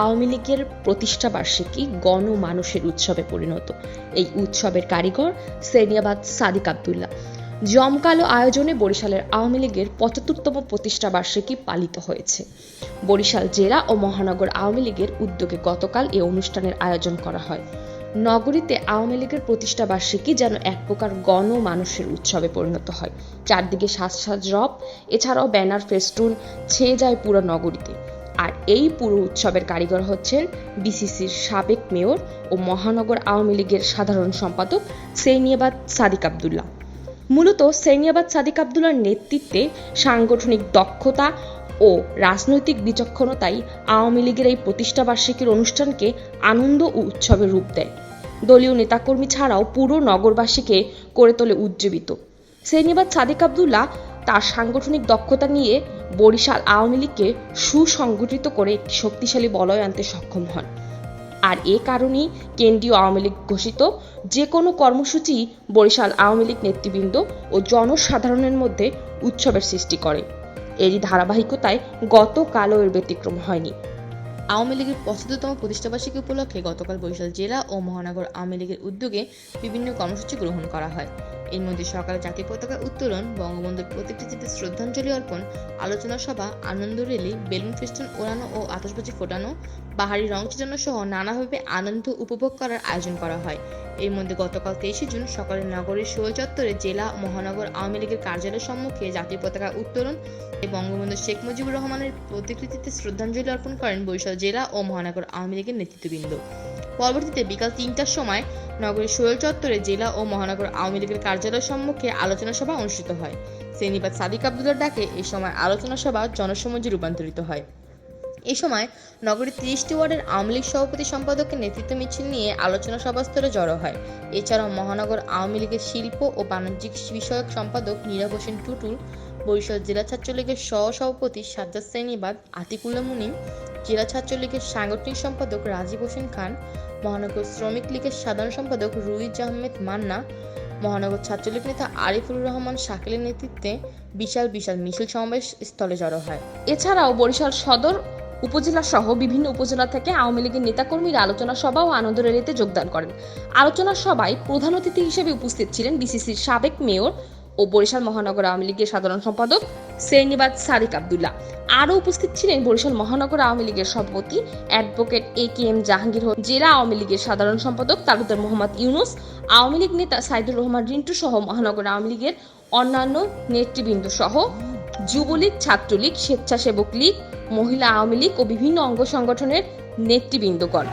আওয়ামী লীগের প্রতিষ্ঠা বার্ষিকী গণমানুষের উৎসবে পরিণত। এই উৎসবের কারিগর সেনিয়াবাদ সাদিক আব্দুল্লাহ। জমকালো আয়োজনে বরিশালের আওয়ামী লীগের ৭৫তম প্রতিষ্ঠা বার্ষিকী পালিত হয়েছে। বরিশাল জেলা ও মহানগর আওয়ামী লীগের উদ্যোগে গতকাল এই অনুষ্ঠানের আয়োজন করা হয়। নগরীতে আওয়ামী লীগের প্রতিষ্ঠা বার্ষিকী যেন এক প্রকার গণমানুষের উৎসবে পরিণত হয়। চারদিকে সাজ সাজ রব, এছাড়াও ব্যানার ফেস্টুন ছেয়ে যায় পুরো নগরীতে। আর এই পুরো উৎসবের কারিগর হচ্ছেন বিসিসির সাবেক মেয়র ও মহানগর আওয়ামী লীগের সাধারণ সম্পাদক সেনিয়াবাদ সাদিক আব্দুল্লাহ। মূলত সেনিয়াবাদ সাদিক আব্দুল্লাহর নেতৃত্বে সাংগঠনিক দক্ষতা ও রাজনৈতিক বিচক্ষণতাই আওয়ামী লীগের এই প্রতিষ্ঠা বার্ষিকীর অনুষ্ঠানকে আনন্দ ও উৎসবের রূপ দেয়। দলীয় নেতাকর্মী ছাড়াও পুরো নগরবাসীকে করে তোলে উজ্জীবিত। সেনিয়াবাদ সাদিক আব্দুল্লাহ তার সাংগঠনিক দক্ষতা নিয়ে বরিশাল আওয়ামী লীগকে সুসংগঠিত করে একটি শক্তিশালী বলয় আনতে সক্ষম হন। আর এ কারণেই কেন্দ্রীয় আওয়ামী লীগ ঘোষিত যে কোনো কর্মসূচি বরিশাল আওয়ামী লীগ নেতৃবৃন্দ ও জনসাধারণের মধ্যে উৎসবের সৃষ্টি করে। এরই ধারাবাহিকতায় গতকালও এর ব্যতিক্রম হয়নি। আওয়ামী লীগের ৭৫তম প্রতিষ্ঠাবার্ষিকী উপলক্ষে গতকাল বরিশাল জেলা ও মহানগর আওয়ামী লীগের উদ্যোগে বিভিন্ন কর্মসূচি গ্রহণ করা হয়। এর মধ্যে সকালে জাতীয় পতাকা উত্তোলন, বঙ্গবন্ধুর প্রতিকৃতিতে শ্রদ্ধাঞ্জলি অর্পণ, আলোচনা সভা, আনন্দ র্যালি, বেলুন ফেস্টুন ওড়ানো ও আতশবাজি ফোটানো, বাহারি রং ছিটানো সহ নানাভাবে আনন্দ উপভোগ করার আয়োজন করা হয়। এর মধ্যে গতকাল ২৩শে জুন সকালে নগরীর শোল চত্বরে জেলা মহানগর আওয়ামী লীগের কার্যালয়ের সম্মুখে জাতীয় পতাকা উত্তোলন বঙ্গবন্ধু শেখ মুজিবুর রহমানের প্রতিকৃতিতে শ্রদ্ধাঞ্জলি অর্পণ করেন বরিশাল জেলা ও মহানগর আওয়ামী লীগের নেতৃত্ববৃন্দ। পরবর্তীতে বিকাল ৩টার সময় নগরীর শোল চত্বরে জেলা ও মহানগর আওয়ামী লীগের কার্যালয়ের সম্মুখে আলোচনা সভা অনুষ্ঠিত হয়। সেনিয়াবাদ সাদিক আব্দুল্লাহর ডাকে এই সময় আলোচনা সভা জনসমাজে রূপান্তরিত হয়। এ সময় নগরীর ৩০টি ওয়ার্ডের আওয়ামী লীগ সভাপতি সম্পাদকের নেতৃত্ব মিছিল নিয়ে আলোচনা সভাস্থলে জড়ো হয়। এছাড়াও মহানগর আওয়ামী লীগের শিল্প ও বাণিজ্যিক বিষয়ক সম্পাদক নীরব হোসেন টুটুল, বরিশাল জেলা ছাত্রলীগের সহ-সভাপতি সাজ্জাদ সেনিয়াবাদ, আতিকুল্লাহ মুনিম, জেলা ছাত্রলীগের সাংগঠনিক সম্পাদক রাজীব হোসেন খান, মহানগর শ্রমিক লীগের সাধারণ সম্পাদক রুইজ আহমেদ মান্না, মহানগর ছাত্রলীগ নেতা আরিফুর রহমান শাকিলের নেতৃত্বে বিশাল মিছিল সমাবেশ স্থলে জড়ো হয়। এছাড়াও বরিশাল সদর উপজেলা সহ বিভিন্ন উপজেলা থেকে আওয়ামী লীগের নেতাকর্মীরা আলোচনা সভা ও আনন্দ র্যালিতে যোগদান করেন। আলোচনা সভায় প্রধান অতিথি হিসেবে উপস্থিত ছিলেন বিসিসির সাবেক মেয়র ও বরিশাল মহানগর আওয়ামী লীগের সাধারণ সম্পাদক সেনিয়াবাদ সাদিক আব্দুল্লাহ। আরও উপস্থিত ছিলেন বরিশাল মহানগর আওয়ামী লীগের সভাপতি অ্যাডভোকেট এ.কে.এম. জাহাঙ্গীর, জেলা আওয়ামী লীগের সাধারণ সম্পাদক তালুকদার মোহাম্মদ ইউনুস, আওয়ামী লীগ নেতা সাইদুর রহমান রিন্টু সহ মহানগর আওয়ামী লীগের অন্যান্য নেতৃবৃন্দ সহ যুবলীগ, ছাত্রলীগ, স্বেচ্ছাসেবক লীগ, মহিলা আওয়ামী লীগ ও বিভিন্ন অঙ্গ সংগঠনের নেতৃবৃন্দগণ।